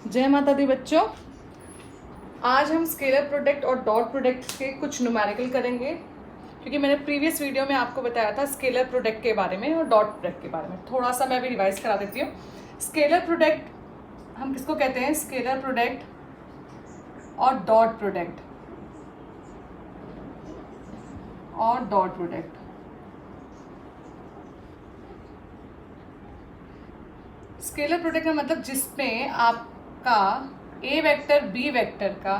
जय माता दी बच्चों। आज हम स्केलर प्रोडक्ट और डॉट प्रोडक्ट के कुछ न्यूमेरिकल करेंगे, क्योंकि मैंने प्रीवियस वीडियो में आपको बताया था स्केलर प्रोडक्ट के बारे में और डॉट प्रोडक्ट के बारे में। थोड़ा सा मैं अभी रिवाइज करा देती हूँ। स्केलर प्रोडक्ट हम किसको कहते हैं? स्केलर प्रोडक्ट और डॉट प्रोडक्ट स्केलर प्रोडक्ट का मतलब जिसमें आपका ए वेक्टर बी वेक्टर का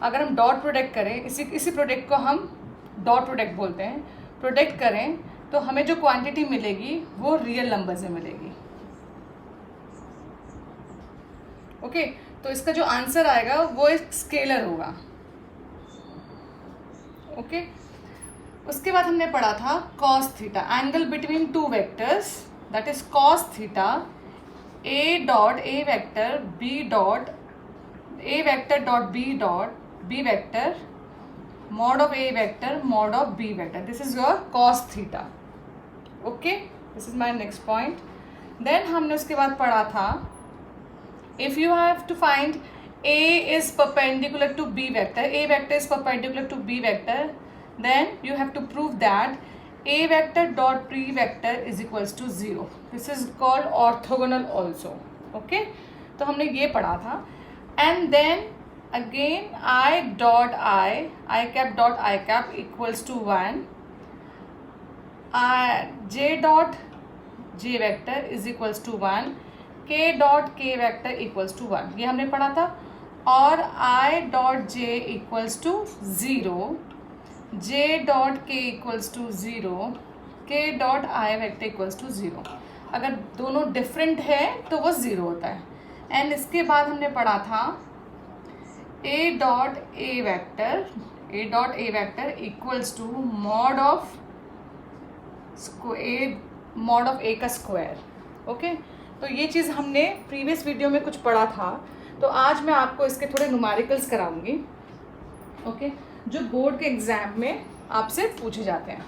अगर हम डॉट प्रोडक्ट करें, इसी प्रोडक्ट को हम डॉट प्रोडक्ट बोलते हैं, प्रोडक्ट करें तो हमें जो क्वांटिटी मिलेगी वो रियल नंबर से मिलेगी। ओके, तो इसका जो आंसर आएगा वो एक स्केलर होगा। ओके, उसके बाद हमने पढ़ा था cos theta, angle between two vectors, that is cos theta A dot A vector B dot A vector dot B vector mod of a vector mod of b vector. This is your cos theta. Okay, this is my next point. Then हमने उसके बाद पढ़ा था if you have to find a is perpendicular to b vector, a vector is perpendicular to b vector, then you have to prove that a vector dot b vector is equals to 0. This is called orthogonal also. Okay, तो हमने ये पढ़ा था। And then again I dot I cap dot I cap equals to 1, j dot j vector is equals to 1, k dot k vector equals to 1, ये हमने पढ़ा था। और I dot j equals to 0, j dot k equals to 0, k dot I vector equals to 0। अगर दोनों different है तो वो 0 होता है। एंड इसके बाद हमने पढ़ा था a dot a vector equals to mod of a का स्क्वायर। ओके, तो ये चीज़ हमने प्रीवियस वीडियो में कुछ पढ़ा था, तो आज मैं आपको इसके थोड़े न्यूमेरिकल्स कराऊंगी। ओके, जो बोर्ड के एग्जाम में आपसे पूछे जाते हैं।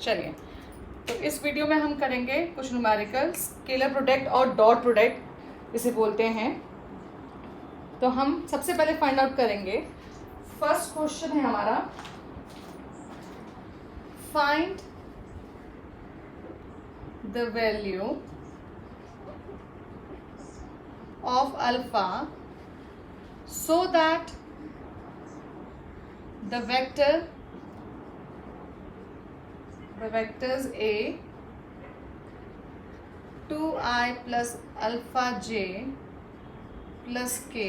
चलिए, तो इस वीडियो में हम करेंगे कुछ न्यूमेरिकल स्केलर प्रोडक्ट और डॉट प्रोडक्ट इसे बोलते हैं। तो हम सबसे पहले फाइंड आउट करेंगे, फर्स्ट क्वेश्चन है हमारा, find the value of alpha so that the vectors a 2i plus alpha j plus k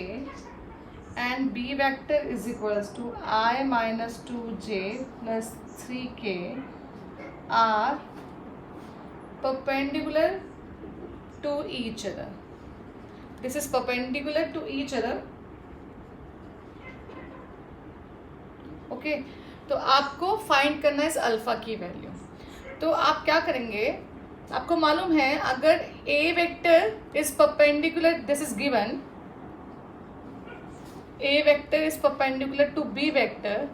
and b vector is equals to I minus 2j plus 3k are perpendicular to each other. This is perpendicular to each other. Okay, तो आपको find करना है इस alpha की value. तो आप क्या करेंगे, आपको मालूम है अगर a vector is perpendicular, this is given, a vector is perpendicular to b vector,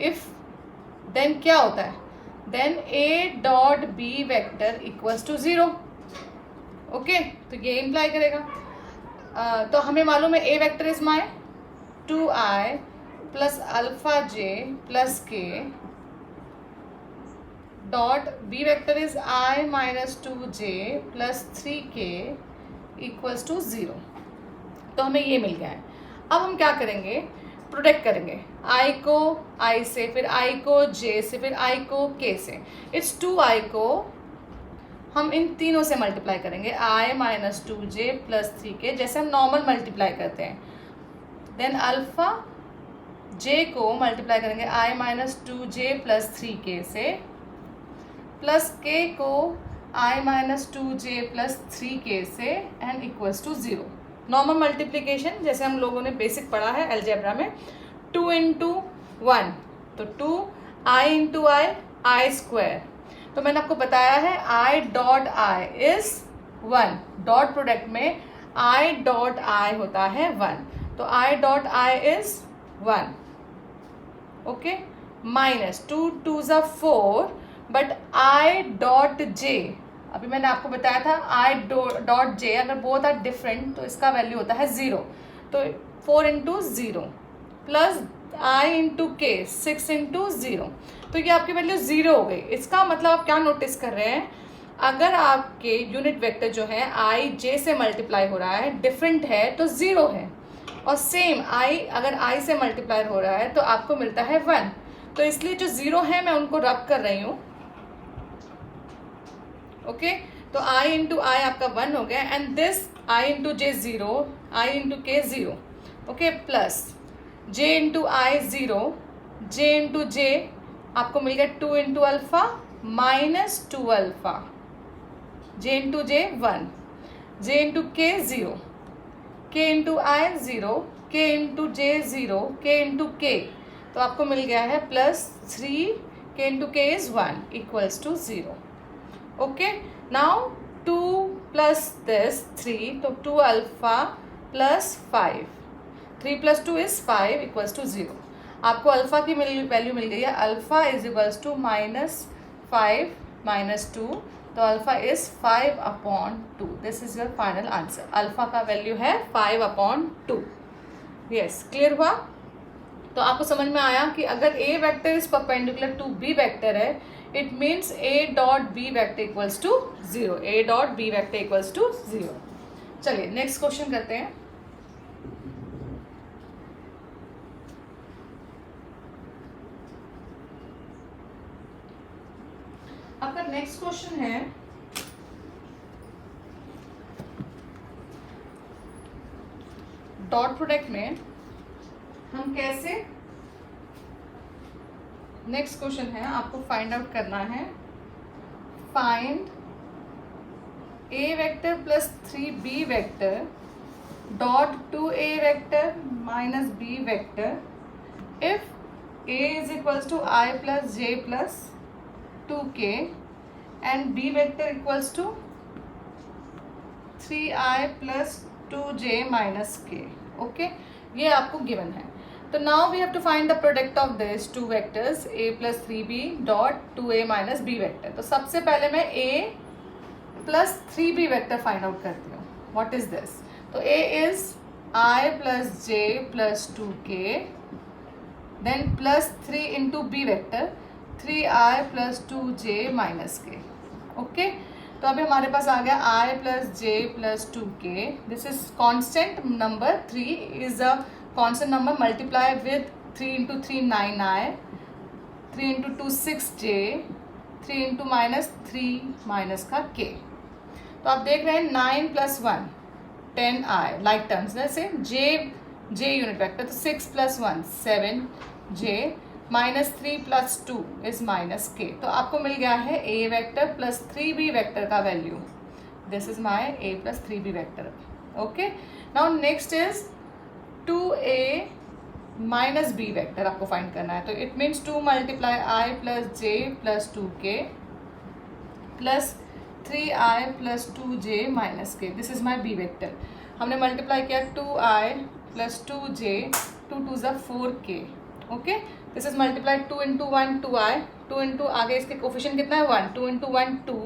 if then क्या होता है, then a dot B vector equals to 0। Okay, तो ये इम्प्लाई करेगा। तो हमें मालूम है a vector is my 2i plus alpha j plus k dot B vector is I minus 2j plus 3k equals to 0। तो हमें ये मिल गया है। अब हम क्या करेंगे, प्रोडक्ट करेंगे I को I से, फिर I को J से, फिर I को K से। इस 2i को हम इन तीनों से मल्टीप्लाई करेंगे, I minus 2j plus 3k, जैसे हम नॉर्मल मल्टीप्लाई करते हैं। देन अल्फा j को मल्टीप्लाई करेंगे I minus 2j plus 3k से, प्लस k को I minus 2j plus 3k से, and equals to 0। Normal multiplication जैसे हम लोगों ने बेसिक पढ़ा है अलजेब्रा में, 2 इंटू 1, तो 2i इंटू I स्क्वायर। तो मैंने आपको बताया है I dot I is 1, dot product में I डॉट I होता है 1, तो I dot I is 1। Okay, minus 2 2 ज़ा 4 बट आई डॉट जे, अभी मैंने आपको बताया था आई डॉट जे अगर बोथ आर डिफरेंट तो इसका वैल्यू होता है 0. तो 4 इंटू 0 प्लस आई इंटू के 6 इंटू 0, तो ये आपकी वैल्यू 0 हो गई. इसका मतलब आप क्या नोटिस कर रहे हैं, अगर आपके यूनिट वेक्टर जो है आई जे से मल्टीप्लाई हो रहा है डिफरेंट है तो 0 है, और सेम आई अगर आई से मल्टीप्लाई हो रहा है तो आपको मिलता है 1. तो इसलिए जो 0 है मैं उनको रब कर रही हूँ. ओके तो i इंटू आई आपका 1 हो गया, and this i into j 0, i into k 0. Okay plus j into i 0, j into j आपको मिल गया 2 into alpha minus 2 alpha, j into j 1, j into k 0, k into i 0, k into j 0, k into k, तो आपको मिल गया है plus 3 k into k is 1 equals to 0. Okay, now 2 plus this 3, तो 2 alpha plus 5, 3 plus 2 is 5 equals to 0. आपको alpha की value मिल गई है, अल्फा इज इक्वल्स टू -5 -2, तो alpha is 5/2. This is your final answer. Alpha का value है 5/2. Yes, clear हुआ? तो आपको समझ में आया कि अगर a vector is perpendicular to b vector है, it means a dot B vector equals to 0. A dot B vector equals to 0. चलिए नेक्स्ट क्वेश्चन करते हैं. आपका नेक्स्ट क्वेश्चन है डॉट प्रोडक्ट में हम कैसे, नेक्स्ट क्वेश्चन है आपको फाइंड आउट करना है, find A vector plus 3b vector dot 2a vector minus b vector if a is equals to I plus J plus 2k and b vector equals to 3i plus 2j minus k. Okay, ये आपको given है. तो now we have to find the product of this two vectors a plus 3b dot 2a minus b vector. तो सबसे पहले मैं a plus 3b vector find out करती हूँ. What is this? तो a इज i plus j plus 2k, then plus 3 into b vector 3i plus 2j minus k. Okay, तो अभी हमारे पास आ गया i plus j plus 2k. This is constant number, 3 is a constant number, multiply with 3 into 3 9i, 3 into 2 6j, 3 into minus 3 minus का k. तो आप देख रहे हैं 9 plus 1 10i लाइक टर्म्स जैसे j यूनिट वेक्टर, तो 6 plus 1 7j minus 3 plus 2 is minus k. तो आपको मिल गया है a vector plus 3b vector का value. This is my a plus 3b vector. Okay, now next is 2a minus b vector आपको find करना है. तो it means 2 multiply i plus j plus 2k plus 3i plus 2j minus k. This is my b vector. हमने multiply किया 2i plus 2j, 2 2 ज़ा 4k. Okay, this is multiply 2 into 1 2i, 2 into आगे इसके coefficient कितना है 1, 2 into 1 2,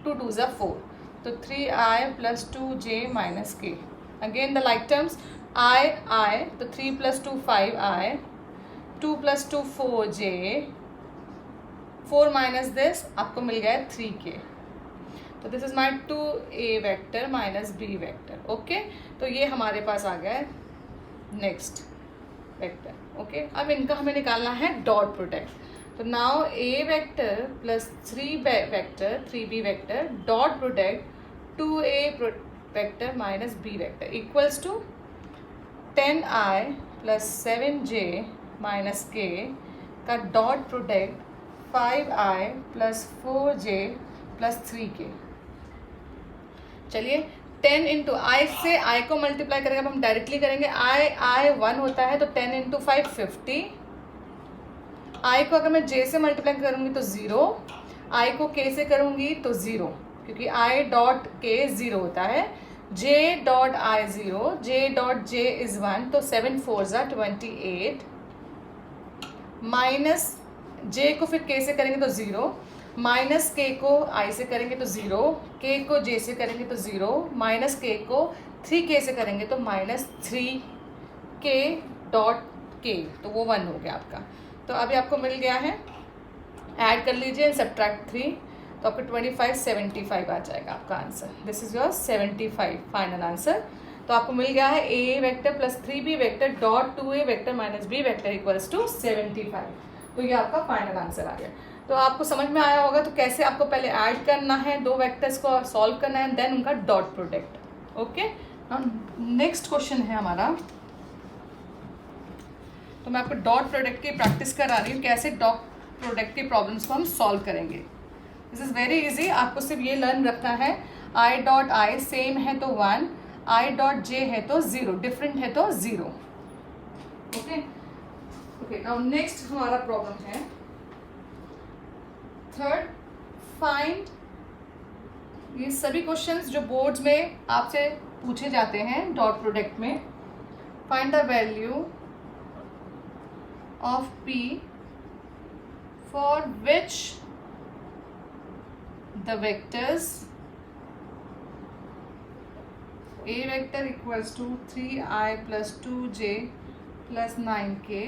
2 2 ज़ा 4, तो 3i plus 2j minus k. Again the like terms I, तो 3 plus 2 5i, 2 plus 2 4j, 4 minus this आपको मिल गया 3k. तो this is my 2a vector minus b vector. Okay, तो ये हमारे पास आ गया है नेक्स्ट वेक्टर. ओके, अब इनका हमें निकालना है डॉट प्रोडक्ट. तो now a vector plus 3 vector 3b vector dot product 2a vector minus b vector equals to 10i plus 7j minus k का dot product 5i plus 4j plus 3k. चलिए 10 into आई से आई को multiply करेंगे. अब हम directly करेंगे. आई 1 होता है तो 10 इंटू 5 50. आई को अगर मैं j से मल्टीप्लाई करूँगी तो 0, आई को k से करूँगी तो 0, क्योंकि आई डॉट k 0 होता है. j dot I 0, j dot j is 1, तो 7 4 ज़ा 28 माइनस j को फिर k से करेंगे तो 0, माइनस के को आई से करेंगे तो 0, के को जे से करेंगे तो 0, माइनस के को 3k से करेंगे तो -3k डॉट k, तो वो 1 हो गया आपका। तो अभी आपको मिल गया है, ऐड कर लीजिए, सब्ट्रैक्ट 3, तो आपको 25 75 आ जाएगा आपका answer. This is your 75 final answer. तो आपको मिल गया है a vector plus 3b vector dot 2a vector minus b vector equals to 75। तो ये आपका फाइनल आंसर आ गया। तो आपको समझ में आया होगा तो कैसे आपको पहले ऐड करना है, दो वेक्टर्स को सॉल्व करना है, देन उनका dot product. Okay, next question है हमारा। तो मैं आपको डॉट प्रोडक्ट की प्रैक्टिस करा रही हूँ, कैसे डॉट प्रोडक्ट के प्रॉब्लम्स को हम सॉल्व करेंगे। This is very easy. आपको सिर्फ ये लर्न रखना है, आई डॉट आई सेम है तो 1, आई डॉट जे है तो 0, डिफरेंट है तो 0। ओके ओके, नाउ नेक्स्ट हमारा प्रॉब्लम है थर्ड, फाइंड। ये सभी क्वेश्चंस जो बोर्ड्स में आपसे पूछे जाते हैं डॉट प्रोडक्ट में, find the value of p for which the vectors a vector equals to 3i plus 2j plus 9k,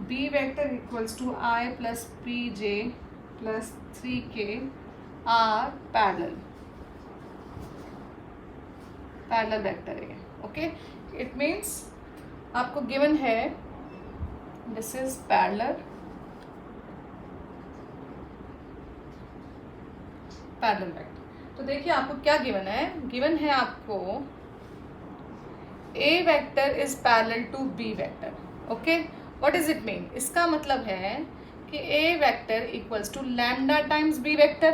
b vector equals to I plus pj plus 3k are parallel vector है। Okay, it means आपको given है this is parallel vector. तो देखिए आपको क्या given है, given है आपको a vector is parallel to b vector. Okay, what is it mean? इसका मतलब है कि a vector equals to lambda times b vector.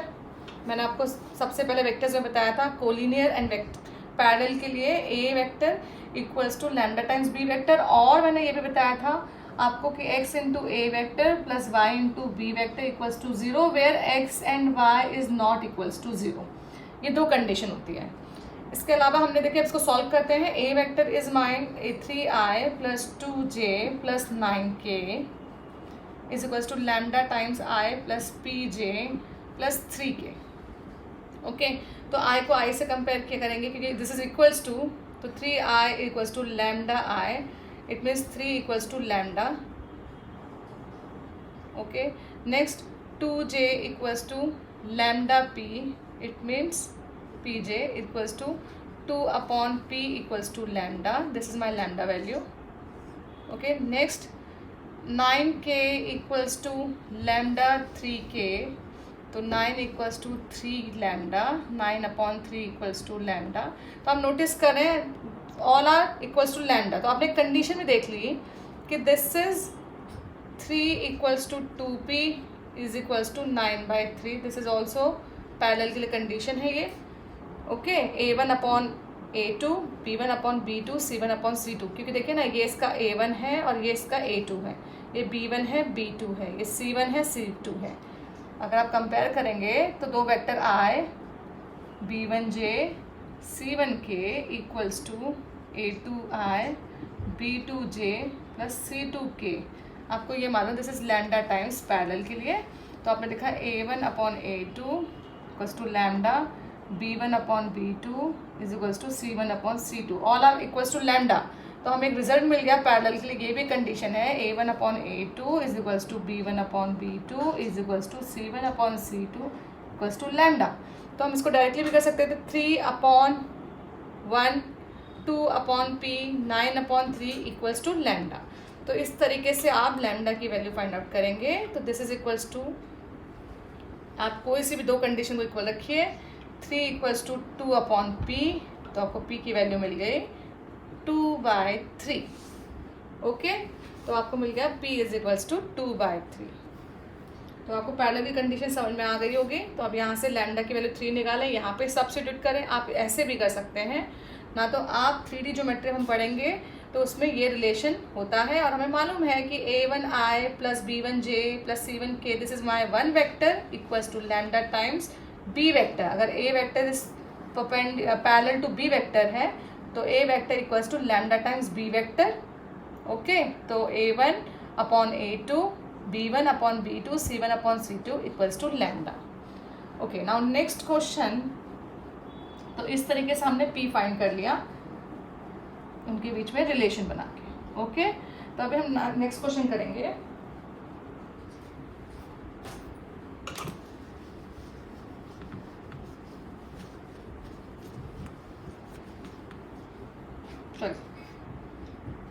मैंने आपको सबसे पहले वेक्टर्स में बताया था कोलिनियर एंड पैरेलल के लिए a vector equals to lambda times b vector, और मैंने ये भी बताया था आपको कि x into A vector plus y into B vector equals to 0 where x and y is not equals to 0। ये दो कंडीशन होती है। इसके अलावा हमने देखिए इसको सॉल्व करते हैं। a vector is mine 3i plus 2j plus 9k is equals to lambda times i plus pj plus 3k। Okay, तो i को i से कंपेयर किया करेंगे क्योंकि दिस इज इक्वल्स टू, तो 3i equals to lambda i, it means 3 equals to lambda. Okay, next 2j equals to lambda p, it means pj equals to 2 upon p equals to lambda. This is my lambda value. Okay, next 9k equals to lambda 3k, तो 9 equals to 3 lambda, 9 upon 3 equals to lambda। तो हम notice करें all are equals to lambda. तो आपने condition में देख ली कि this is 3 equals to 2p is equals to 9/3। This is also parallel के लिए कंडीशन है ये। Okay, a1 upon a2, b1 upon b2, c1 upon c2, क्योंकि देखिए ना ये इसका a1 है और ये इसका a2 है, ये b1 है b2 है, ये c1 है c2 है। अगर आप कंपेयर करेंगे तो दो vector i b1j c1k equals to a2i b2j plus c2k। आपको ये मालूम this is lambda times parallel के लिए, तो आपने लिखा a1 upon a2 equals to lambda, b1 upon b2 is equals to c1 upon c2, all are equals to lambda. तो हमें एक रिजल्ट मिल गया पैरेलल के लिए। ये भी कंडीशन है, a1 upon a2 is equals to b1 upon b2 is equals to c1 upon c2 equals to lambda. तो हम इसको डायरेक्टली भी कर सकते थे, 3 upon 1 2 upon p 9 upon 3 equals to lambda. तो इस तरीके से आप लैम्डा की वैल्यू फाइंड आउट करेंगे। तो दिस इज इक्वल्स टू, आप कोई सी भी दो कंडीशन को इक्वल रखिए, 3 इक्वल्स टू 2 अपॉन p, तो आपको p की वैल्यू मिल गई 2/3। ओके, तो आपको मिल गया p इज इक्वल्स टू 2/3। तो आपको पैरेलल की कंडीशन समझ में आ गई होगी। तो अब यहाँ से लैम्डा की वैल्यू 3 निकालें, यहाँ पे सब्स्टिट्यूट करें। आप ऐसे भी कर सकते हैं ना, तो आप 3D ज्योमेट्री हम पढ़ेंगे तो उसमें ये रिलेशन होता है, और हमें मालूम है कि a1i plus b1j plus c1k this is my 1 vector equals to lambda times b vector. अगर a vector is parallel to b vector है तो a vector equals to lambda times b vector. Okay, तो a1 upon a2 B1 upon B2 C1 upon C2 equals to lambda. Okay, now next question. तो इस तरीके से हमने P find कर लिया उनके बीच में रिलेशन बना के. ओके, तो अभी हम नेक्स्ट क्वेश्चन करेंगे.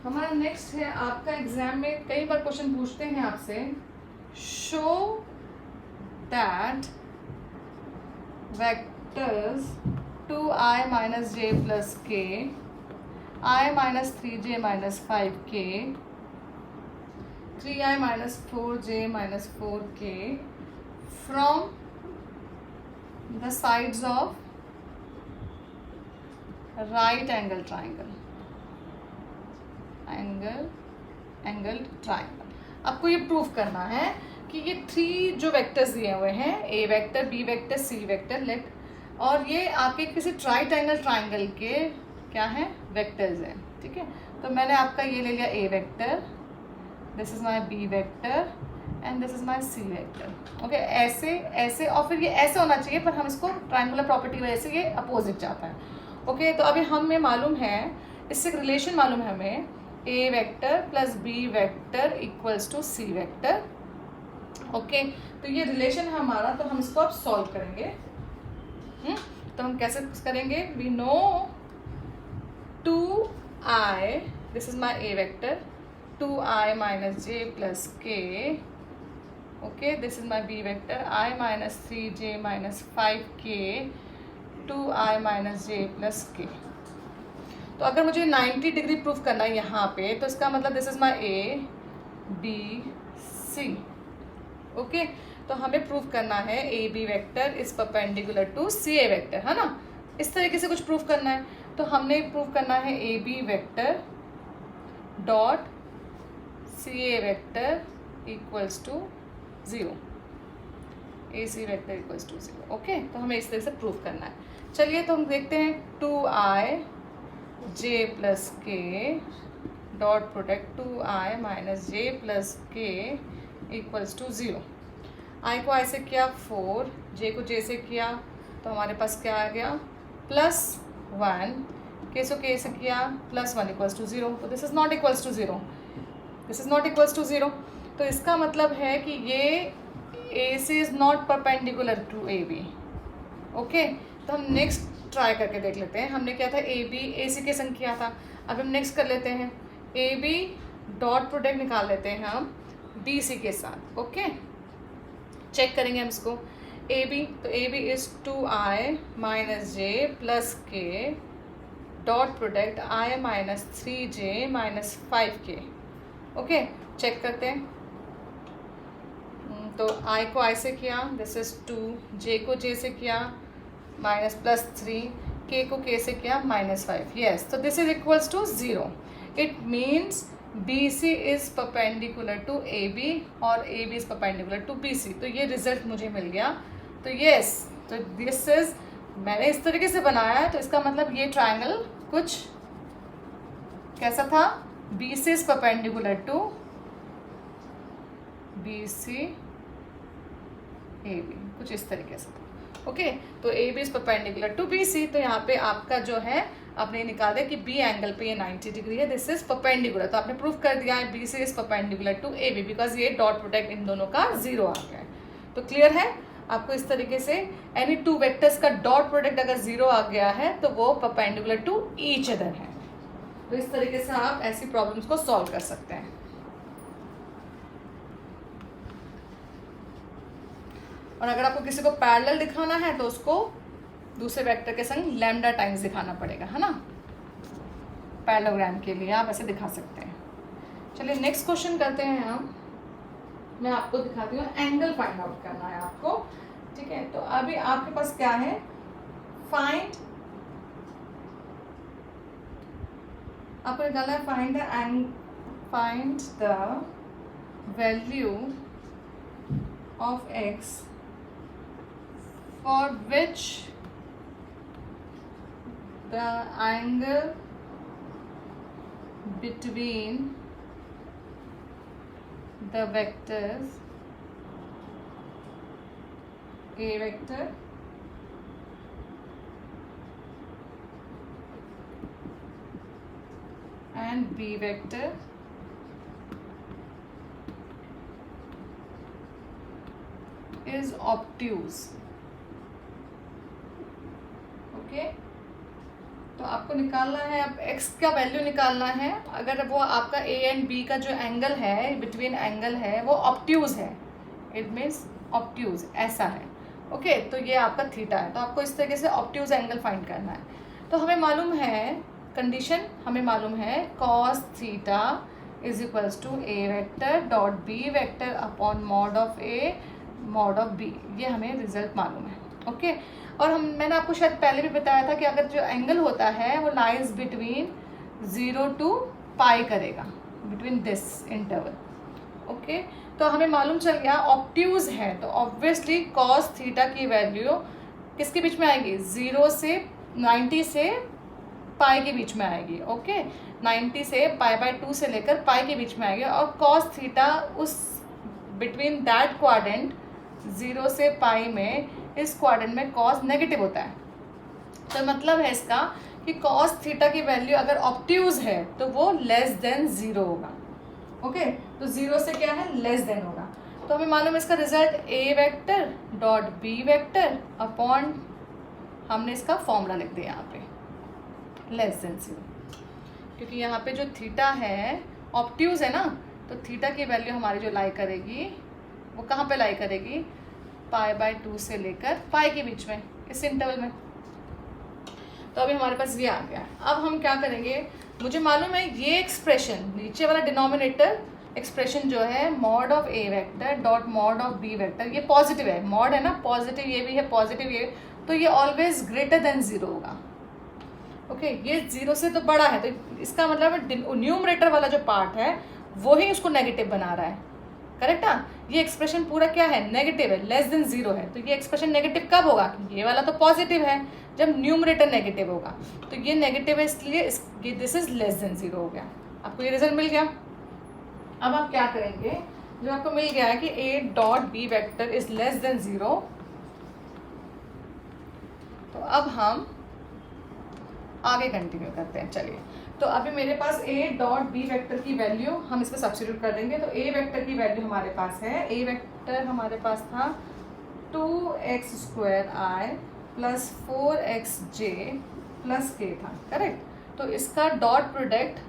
हमारा नेक्स्ट है, आपका एग्जाम में कई बार क्वेश्चन पूछते हैं आपसे, show that vectors 2i minus j plus के, i minus 3j minus 5k, 3i minus 4j minus 4k from the sides of right angle triangle. Angled triangle. आपको ये प्रूव करना है कि ये 3 जो वेक्टर्स दिए हुए हैं, ए vector, B vector, C vector, late, और ये आपके किसी राइट एंगल ट्राइंगल के क्या हैं, वेक्टर्स हैं. ठीक है, तो मैंने आपका ये ले लिया a vector, this is my b vector and this is my c vector. Okay, ऐसे ऐसे, और फिर ये ऐसे होना चाहिए, पर हम इसको ट्राइंगुलर प्रॉपर्टी वजह से ये अपोजिट जाता है. ओके, तो अभी हमें मालूम है, इससे रिलेशन मालूम है हमें, a vector plus B vector equals to c vector. Okay, तो ये रिलेशन है हमारा, तो हम इसको अब सॉल्व करेंगे. तो हम कैसे करेंगे, we know 2i, this is my a vector, 2i minus j plus k. Okay, this is my b vector, i minus 3j minus 5k, 2i minus j plus k. तो अगर मुझे 90 डिग्री प्रूफ करना है यहाँ पे, तो इसका मतलब this is my A B C. Okay, तो हमें प्रूफ करना है A B vector is perpendicular to C A vector, है ना. इस तरीके से कुछ प्रूफ करना है. तो हमने प्रूफ करना है A B vector dot C A vector equals to 0, A C vector equals to 0. Okay, तो हमें इस तरह से प्रूफ करना है. चलिए, तो हम देखते हैं 2i जे plus k dot product 2i minus j plus के इक्वल्स टू 0. आई को आई से किया 4, जे को जे से किया, तो हमारे पास क्या आ गया, +1, के से के से किया +1 इक्वल्स टू 0. तो this is not equals to 0, this is not equals to 0. तो इसका मतलब है कि ये a c is not perpendicular to A b. Okay, तो हम नेक्स्ट ट्राई करके देख लेते हैं. हमने क्या था, ए बी ए सी के संग किया था. अब हम नेक्स्ट कर लेते हैं, ए बी डॉट प्रोडक्ट निकाल लेते हैं हम बी सी के साथ. ओके, चेक करेंगे हम इसको. ए बी, तो ए b is 2i minus j plus k dot product i minus 3j minus 5k. Okay, check करते हैं. तो i को i से किया, दिस इज़ 2, j को j से किया माइनस +3, k को k से किया -5. यस, तो this is equals to 0. It means b C is perpendicular to A b और a B is perpendicular to B C. तो ये रिजल्ट मुझे मिल गया. तो यस, तो दिस इज, मैंने इस तरीके से बनाया है, तो इसका मतलब ये ट्राइंगल कुछ कैसा था, B C is perpendicular to B C A B, कुछ इस तरीके से. ओके, तो A B is perpendicular to B C. तो यहाँ पे आपका जो है, आपने निकाल दिया कि बी एंगल पे ये 90 डिग्री है, दिस इज परपेंडिकुलर. तो आपने प्रूफ कर दिया है B C is perpendicular to A B, because ये डॉट प्रोडक्ट इन दोनों का 0 आ गया है. तो क्लियर है आपको. इस तरीके से एनी 2 वेक्टर्स का डॉट प्रोडक्ट अगर 0 आ गया है, तो वो परपेंडिकुलर टू ईच अदर है. तो इस तरीके से आप ऐसी प्रॉब्लम्स को सॉल्व कर सकते हैं. और अगर आपको किसी को पैरेलल दिखाना है, तो उसको दूसरे वेक्टर के संग लैम्डा टाइम्स दिखाना पड़ेगा, है ना. पैरेललोग्राम के लिए आप ऐसे दिखा सकते हैं. चलिए, नेक्स्ट क्वेश्चन करते हैं हम. मैं आपको दिखाती हूँ, एंगल फाइंड आउट करना है आपको. ठीक है, तो अभी आपके पास क्या है, आपको निकालना है find the value of x for which the angle between the vectors A vector and B vector is obtuse. Okay, तो आपको निकालना है, अब x का वैल्यू निकालना है। अगर वो आपका a एंड b का जो एंगल है, बिटवीन एंगल है, वो ऑब्ट्यूज है, इट मीन्स ऑब्ट्यूज ऐसा है। ओके, तो ये आपका थीटा है, तो आपको इस तरीके से ऑब्ट्यूज एंगल फाइंड करना है। तो हमें मालूम है कंडीशन, हमें मालूम है cos theta is equals to a vector dot b vector upon mod of a mod of b। ये हमें रिजल्ट मालूम है। ओके, और मैंने आपको शायद पहले भी बताया था कि अगर जो एंगल होता है वो लाइज बिटवीन 0 to पाई करेगा, बिटवीन दिस इंटरवल। ओके, तो हमें मालूम चल गया ऑब्ट्यूज है, तो ऑब्वियसली कॉस थीटा की वैल्यू किसके बीच में आएगी, 0 से 90 से पाई के बीच में आएगी। ओके, 90 से π/2 से लेकर पाई के बीच में आएगी, और कॉस थीटा उस बिटवीन दैट क्वाड्रेंट 0 से पाई में, इस क्वाड्रेंट में कॉस नेगेटिव होता है। तो मतलब है इसका कि कॉस थीटा की वैल्यू अगर ऑब्ट्यूज है तो वो लेस देन 0 होगा। ओके, तो 0 से क्या है, लेस देन होगा। तो हमें मालूम है इसका result a vector dot b vector upon, हमने इसका फॉर्मूला लिख दिया यहाँ पे, लेस देन 0, क्योंकि यहाँ पे जो थीटा है ऑब्ट्यूज है ना, तो थीटा की वैल्यू हमारी जो लाई करेगी वो कहाँ पे लाई करेगी, π/2 से लेकर पाई के बीच में, इस इंटरवल में। तो अभी हमारे पास ये आ गया। अब हम क्या करेंगे, मुझे मालूम है ये एक्सप्रेशन, नीचे वाला डिनोमिनेटर एक्सप्रेशन जो है mod of a vector dot mod of b vector, ये पॉजिटिव है, मॉड है ना पॉजिटिव, ये भी है पॉजिटिव, ये तो ये ऑलवेज ग्रेटर देन 0 होगा। ओके, ये 0 से तो बड़ा है, तो इसका मतलब न्यूमरेटर वाला जो पार्ट है वो ही उसको नेगेटिव बना रहा है। करेक्ट ना, ये एक्सप्रेशन पूरा क्या है, नेगेटिव है, लेस देन 0 है। तो ये एक्सप्रेशन नेगेटिव कब होगा, ये वाला तो पॉजिटिव है, जब न्यूमरेटर नेगेटिव होगा। तो ये नेगेटिव है, इसलिए दिस इज लेस देन 0 हो गया। आपको ये रिजल्ट मिल गया। अब आप क्या करेंगे, जो आपको मिल गया है कि a dot b vector is less than 0, तो अब हम आगे कंटिन्यू करते हैं। चलिए, तो अभी मेरे पास a डॉट b वेक्टर की वैल्यू हम इसमें सब्स्टिट्यूट कर देंगे। तो a वेक्टर की वैल्यू हमारे पास है, a वेक्टर हमारे पास था 2x² plus 4xj plus k था। करेक्ट, तो इसका डॉट प्रोडक्ट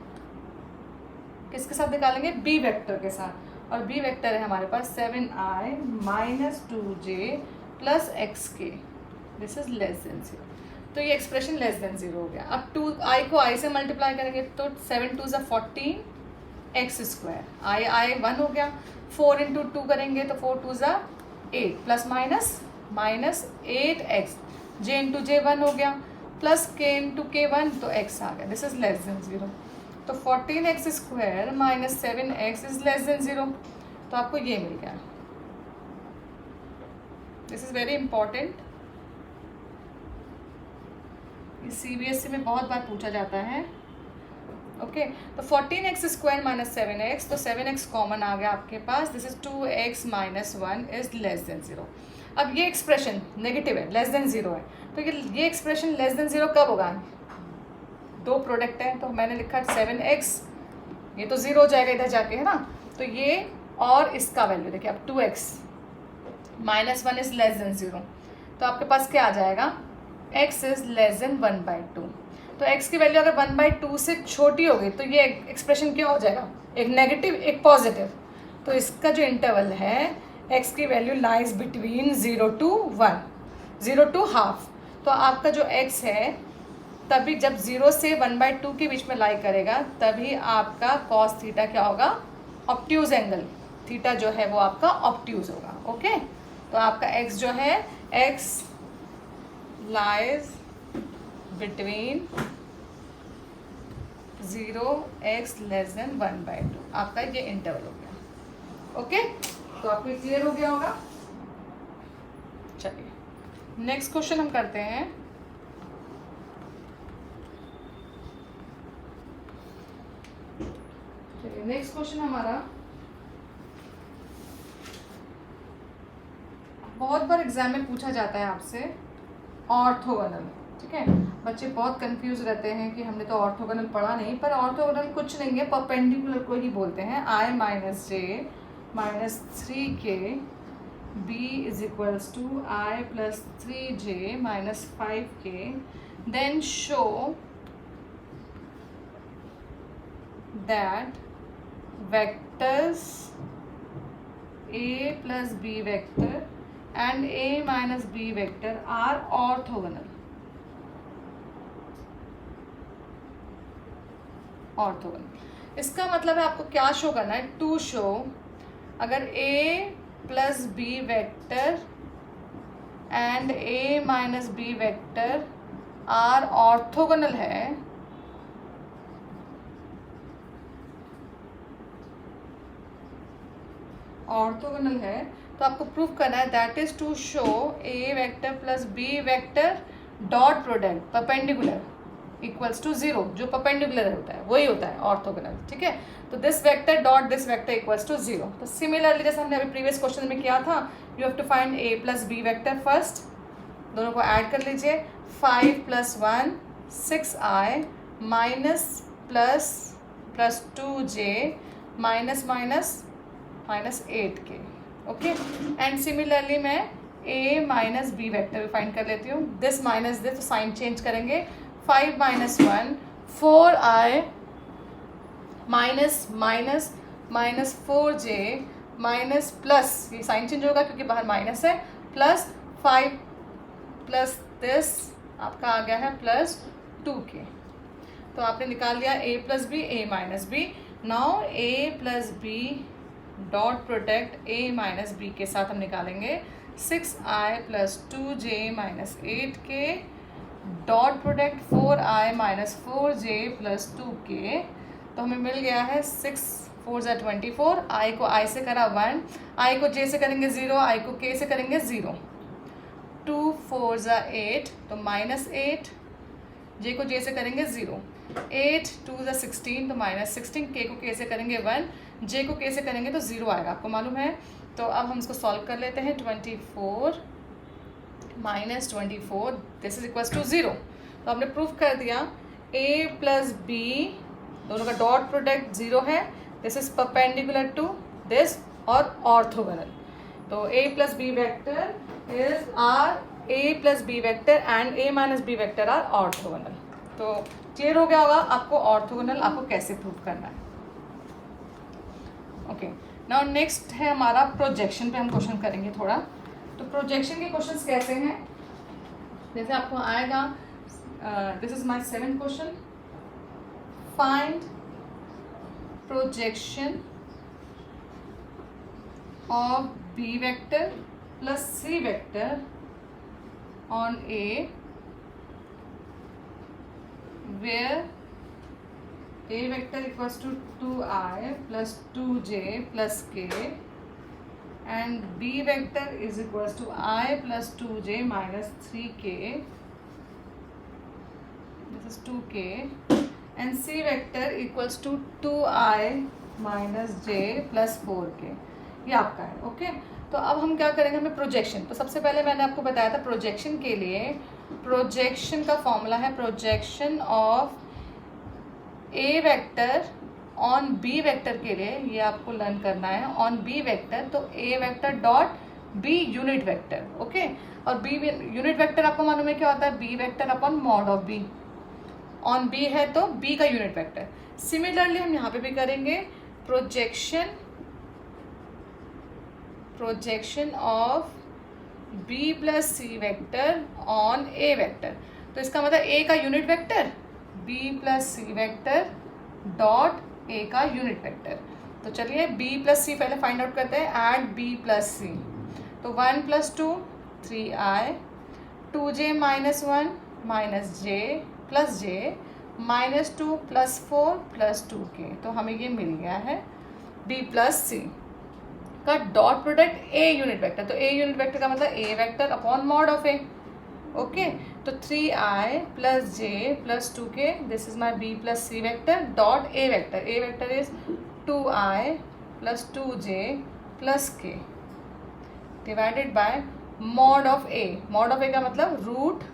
किसके साथ निकालेंगे, b वेक्टर के साथ, और b वेक्टर है हमारे पास 7i minus 2j plus xk, this is less than 0। तो ये एक्सप्रेशन लेस देन 0 हो गया। अब 2i को i से मल्टीप्लाई करेंगे तो 7 2 14 x², i 1 हो गया, 4 इंटू 2 करेंगे तो 4 2 8 plus minus 8x, j into j 1 हो गया, प्लस k इंटू k 1, तो x आ गया, दिस इज लेस देन 0। तो 14x² minus 7x is less than 0, तो आपको ये मिल गया। This is very important, CBSE में बहुत बार पूछा जाता है। ओके, तो 14x² माइनस 7x, तो 7x कॉमन आ गया आपके पास, this is 2x minus 1 is less than 0। अब ये एक्सप्रेशन नेगेटिव है, लेस देन 0 है, तो ये एक्सप्रेशन लेस देन 0 कब होगा, दो प्रोडक्ट है, तो मैंने लिखा 7x, ये तो 0 हो जाएगा इधर जाके, है ना, तो ये और इसका वैल्यू देखिए, अब 2x minus 1 is less than 0, तो आपके पास क्या आ जाएगा, x इज लेस देन 1/2। तो x की वैल्यू अगर 1/2 से छोटी हो गई तो ये एक्सप्रेशन क्या हो जाएगा, एक नेगेटिव एक पॉजिटिव। तो इसका जो इंटरवल है x की value lies between 0 to 1, 0 to half. तो आपका जो x है तभी जब 0 से 1/2 के बीच में लाई करेगा, तभी आपका cos थीटा क्या होगा, ऑब्ट्यूज एंगल, थीटा जो है वो आपका ऑब्ट्यूज होगा। ओके, तो आपका x जो है, x lies between 0x less than 1/2, आपका ये इंटरवल हो गया। ओके, तो आपको क्लियर हो गया होगा। चलिए नेक्स्ट क्वेश्चन हम करते हैं। चलिए नेक्स्ट क्वेश्चन हमारा बहुत बार एग्जाम में पूछा जाता है आपसे ऑर्थोगोनल, ठीक है। बच्चे बहुत कंफ्यूज रहते हैं कि हमने तो ऑर्थोगोनल पढ़ा नहीं, पर ऑर्थोगोनल कुछ नहीं है, परपेंडिकुलर को ही बोलते हैं। i minus J minus 3k b is equals to i plus 3j minus 5k, then show that vectors a plus b vector and a minus b vector are orthogonal. Orthogonal इसका मतलब है आपको क्या show करना है, to show अगर a plus B vector and a minus B vector are orthogonal है, orthogonal है, तो आपको प्रूफ करना है that is to show A vector plus B vector dot product perpendicular equals to 0, जो परपेंडिकुलर होता है वही होता है ऑर्थोगोनल, ठीक है। तो this vector dot this vector equals to 0। तो सिमिलरली जैसे हमने अभी प्रीवियस क्वेश्चन में किया था, you have to find A plus B vector first, दोनों को ऐड कर लीजिए, 5 plus 1 6i minus plus 2j minus minus 8k, okay. And similarly मैं a minus B vector find कर लेती हूँ, दिस माइनस दिस, तो साइन चेंज करेंगे, 5 minus 1 4i minus 4j minus plus, ये साइन चेंज होगा क्योंकि बाहर माइनस है, प्लस 5 प्लस दिस आपका आ गया है प्लस 2k। तो आपने निकाल लिया a plus B a minus B. Now a plus B dot product a minus B के साथ हम निकालेंगे 6i plus 2j minus 8k dot product 4i minus 4j plus 2k। तो हमें मिल गया है 6 4 24, i को i से करा 1, i को j से करेंगे 0, i को k से करेंगे 0, 2 4 8 तो माइनस 8, j को j से करेंगे 0, 8 2 16 तो माइनस 16, k को k से करेंगे 1, j को k से करेंगे तो 0 आएगा, आपको मालूम है। तो अब हम इसको सॉल्व कर लेते हैं, 24 minus 24 this is equals to 0। तो हमने प्रूफ कर दिया a प्लस बी दोनों का डॉट प्रोडक्ट 0 है, this is perpendicular to this और ऑर्थोगोनल। तो a plus B vector is are a plus B vector and a minus B vector are orthogonal. तो क्लियर हो गया होगा आपको ऑर्थोगोनल आपको कैसे प्रूव करना है। ओके, नाउ नेक्स्ट है हमारा प्रोजेक्शन पे हम क्वेश्चन करेंगे थोड़ा। तो प्रोजेक्शन के क्वेश्चंस कैसे हैं, जैसे आपको आएगा, this is my 7th question, find projection of B vector plus C vector on A where a vector equals to 2i plus 2j plus k and b vector is equals to I plus 2j minus 3k, this is 2k, and c vector equals to 2i minus j plus 4k, ये आपका है। Okay, तो अब हम क्या करेंगे, हमें projection, तो सबसे पहले मैंने आपको बताया था प्रोजेक्शन के लिए प्रोजेक्शन का फॉर्मूला है projection of A vector on B vector के लिए, ये आपको लर्न करना है, ऑन बी वेक्टर तो a vector dot b unit vector, okay. और बी यूनिट वेक्टर आपको मालूम है क्या होता है, b vector upon mod of b, on b है तो बी का यूनिट वेक्टर। सिमिलरली हम यहाँ पे भी करेंगे projection of B plus C vector on A vector, तो इसका मतलब ए का unit vector B plus C vector dot A का यूनिट वेक्टर। तो चलिए बी प्लस सी पहले फाइंड आउट करते हैं, ऐड बी प्लस सी, तो 1 plus 2 3i, 2j minus 1 minus j plus j minus 2 plus 4 plus 2k, तो हमें ये मिल गया है बी प्लस सी का dot product a unit vector. तो ए यूनिट वेक्टर का मतलब a vector upon mod of a, okay. तो 3i plus j plus 2k, this is my b plus C vector dot A vector is 2i plus 2j plus k divided by mod of a का मतलब root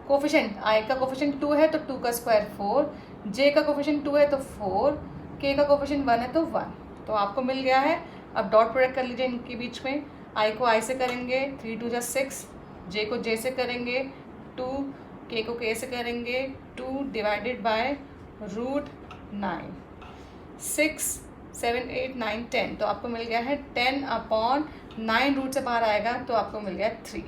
coefficient, आई का coefficient 2 है तो 2 का square 4, जे का coefficient 2 है तो 4, के का कोफिशेंट 1 है तो 1। तो आपको मिल गया है। अब डॉट प्रोडक्ट कर लीजिए इनके बीच में, आई को आई से करेंगे 3 2 जा 6, जे को जे से करेंगे 2, के को के से करेंगे 2 डिवाइडेड बाय रूट 9, 6 7 8 9 10। तो आपको मिल गया है 10/9, रूट से बाहर आएगा तो आपको मिल गया 3।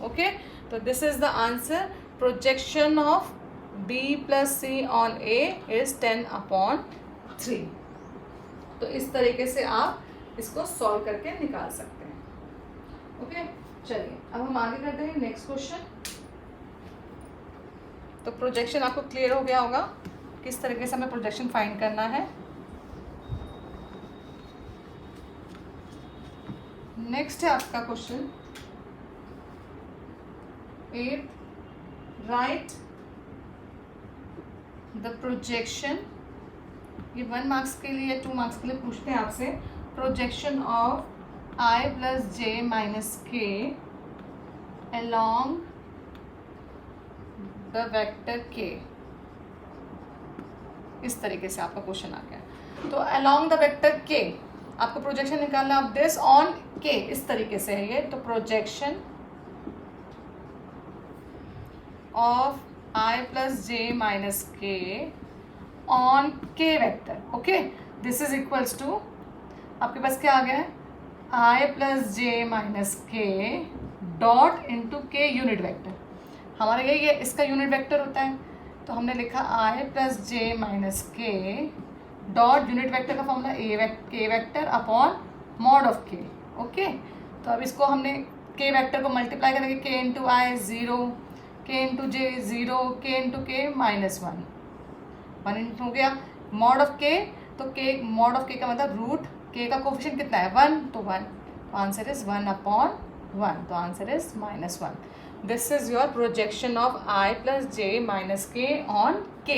ओके, तो this is the answer. Projection of B + C on A is 10/3। तो इस तरीके से आप इसको सॉल्व करके निकाल सकते हैं। ओके, चलिए अब हम आगे करते हैं नेक्स्ट क्वेश्चन। तो प्रोजेक्शन आपको क्लियर हो गया होगा किस तरीके से हमें प्रोजेक्शन फाइंड करना है। नेक्स्ट है आपका क्वेश्चन 8, राइट द प्रोजेक्शन, ये 1 मार्क्स के लिए 2 मार्क्स के लिए पूछते हैं आपसे, projection of I + J - K along the vector K। इस तरीके से आपका क्वेश्चन आ गया। तो along द वेक्टर K आपको प्रोजेक्शन निकालना ऑफ दिस ऑन K, इस तरीके से है ये। तो projection of I + J - K on K vector. Okay, this is equals to, आपके पास क्या आ गया है, I + J - K dot into K unit vector. हमारा यही है, इसका यूनिट वेक्टर होता है। तो हमने लिखा I + J - K dot unit vector का formula K vector upon mod of K। Okay, तो अब इसको हमने K वेक्टर को मल्टीप्लाई करेंगे, K into i 0, K into j 0, K into k -1, 1 into हो गया मॉड ऑफ K। तो K मॉड ऑफ K का मतलब रूट K का कोफिशिएंट कितना है 1, तो 1, तो आंसर इज 1/1, तो answer is -1। This is your projection of I + J - K on K।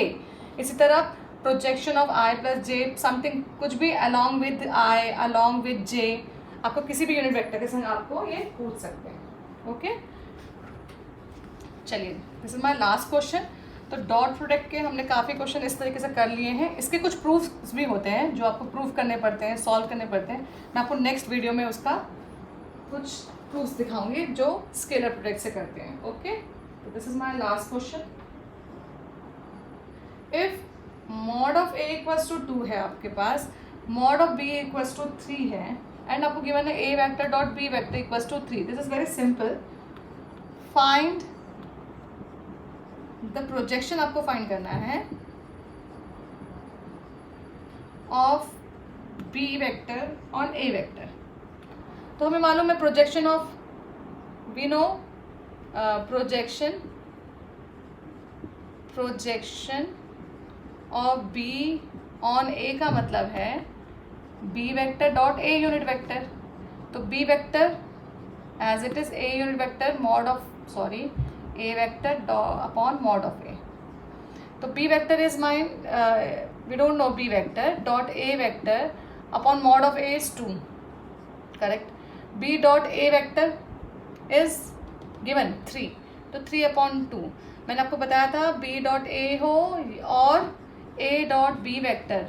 इसी तरह projection of I + J something, कुछ भी along with I, along with J, आपको किसी भी यूनिट वेक्टर के संग आपको ये पूछ सकते हैं। ओके, चलिए this is my last question. तो डॉट प्रोडक्ट के हमने काफ़ी क्वेश्चन इस तरीके से कर लिए हैं। इसके कुछ प्रूफ्स भी होते हैं जो आपको प्रूफ करने पड़ते हैं, सॉल्व करने पड़ते हैं। मैं आपको नेक्स्ट वीडियो में उसका कुछ प्रूफ्स दिखाऊंगी जो स्केलर प्रोडक्ट से करते हैं। ओके, तो this is my last question. If mod of A = 2 है आपके पास, मॉड ऑफ B = 3 है, एंड आपको गिवन है A vector dot B vector = 3। This is very simple. Find the projection, आपको फाइंड करना है of B vector on A vector. तो हमें मालूम है projection of, we know projection of B on A का मतलब है B vector dot A unit vector. तो B vector as it is A unit vector mod of, sorry, A vector upon mod of A। तो B vector is mine, we don't know B vector dot A vector upon mod of A is 2, correct. B dot A vector is given 3, तो 3/2। मैंने आपको बताया था B dot A हो और A dot B vector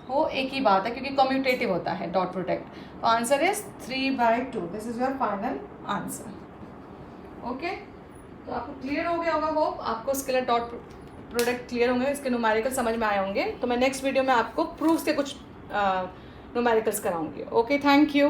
हो, एक ही बात है क्योंकि कम्यूटेटिव होता है डॉट प्रोडक्ट। तो answer is 3/2। This is your final answer. Okay, तो आपको क्लियर हो गया होगा, होप आपको स्केलर डॉट प्रोडक्ट क्लियर होंगे, इसके न्यूमेरिकल समझ में आए होंगे। तो मैं नेक्स्ट वीडियो में आपको प्रूफ्स के कुछ न्यूमेरिकल्स कराऊंगी। Okay, thank you.